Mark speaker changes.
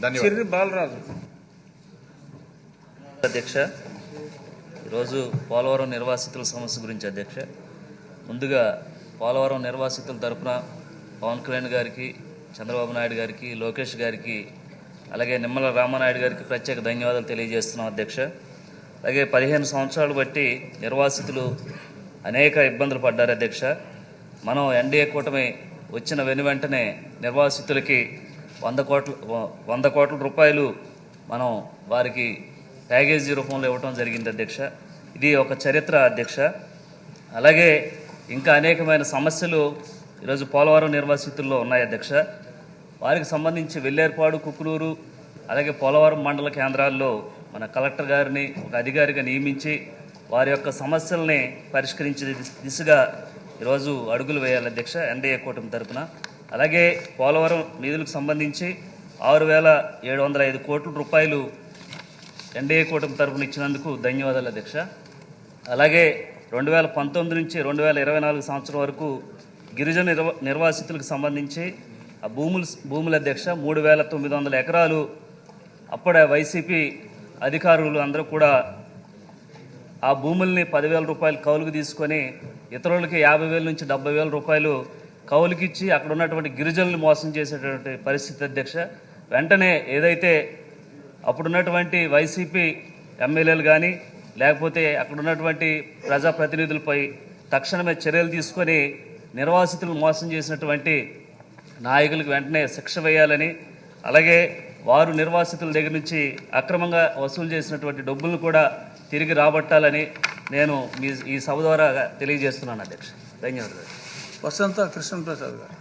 Speaker 1: ధన్యవాదాలు. బాలరాజు
Speaker 2: అధ్యక్ష, ఈరోజు పోలవరం నిర్వాసితుల సమస్య గురించి అధ్యక్ష, ముందుగా పోలవరం నిర్వాసితుల తరపున పవన్ కళ్యాణ్ గారికి, చంద్రబాబు నాయుడు గారికి, లోకేష్ గారికి, అలాగే నిమ్మల రామానాయుడు గారికి ప్రత్యేక ధన్యవాదాలు తెలియజేస్తున్నాం అధ్యక్ష. అలాగే 15 సంవత్సరాలు బట్టి నిర్వాసితులు అనేక ఇబ్బందులు పడ్డారు అధ్యక్ష. మనం ఎన్డీఏ కూటమి వచ్చిన వెనువెంటనే నిర్వాసితులకి 100 కోట్ల రూపాయలు మనం వారికి ప్యాకేజీ రూపంలో ఇవ్వడం జరిగింది అధ్యక్ష. ఇది ఒక చరిత్ర అధ్యక్ష. అలాగే ఇంకా అనేకమైన సమస్యలు ఈరోజు పోలవరం నిర్వాసితుల్లో ఉన్నాయి అధ్యక్ష. వారికి సంబంధించి వెల్లేరుపాడు, కుకునూరు, అలాగే పోలవరం మండల కేంద్రాల్లో మన కలెక్టర్ గారిని ఒక అధికారిగా నియమించి వారి యొక్క సమస్యల్ని పరిష్కరించే దిశగా ఈరోజు అడుగులు వేయాలి అధ్యక్ష ఎన్డీఏ కూటమి తరఫున. అలాగే పోలవరం నిధులకు సంబంధించి 6,705 కోట్ల రూపాయలు ఎన్డీఏ కూటమి తరఫున ఇచ్చినందుకు ధన్యవాదాలు అధ్యక్ష. అలాగే 2019 నుంచి 2024 సంవత్సరం వరకు గిరిజన నిర్వాసితులకు సంబంధించి ఆ భూముల అధ్యక్ష 3,900 ఎకరాలు అప్పుడే వైసీపీ అధికారులు అందరూ కూడా ఆ భూముల్ని 10,000 రూపాయలు కౌలుకు తీసుకొని ఇతరులకి 50,000 నుంచి 70,000 రూపాయలు కౌలుకిచ్చి అక్కడ ఉన్నటువంటి గిరిజనులు మోసం చేసేటువంటి పరిస్థితి అధ్యక్ష. వెంటనే ఏదైతే అప్పుడున్నటువంటి వైసీపీ ఎమ్మెల్యేలు కానీ లేకపోతే అక్కడ ఉన్నటువంటి ప్రజాప్రతినిధులపై తక్షణమే చర్యలు తీసుకొని నిర్వాసితులు మోసం చేసినటువంటి నాయకులకు వెంటనే శిక్ష వేయాలని, అలాగే వారు నిర్వాసితుల దగ్గర నుంచి అక్రమంగా వసూలు చేసినటువంటి డబ్బులను కూడా తిరిగి రాబట్టాలని నేను ఈ సభ ద్వారా తెలియజేస్తున్నాను అధ్యక్ష. ధన్యవాదాలు.
Speaker 1: వసంత కృష్ణప్రసాద్ గారు.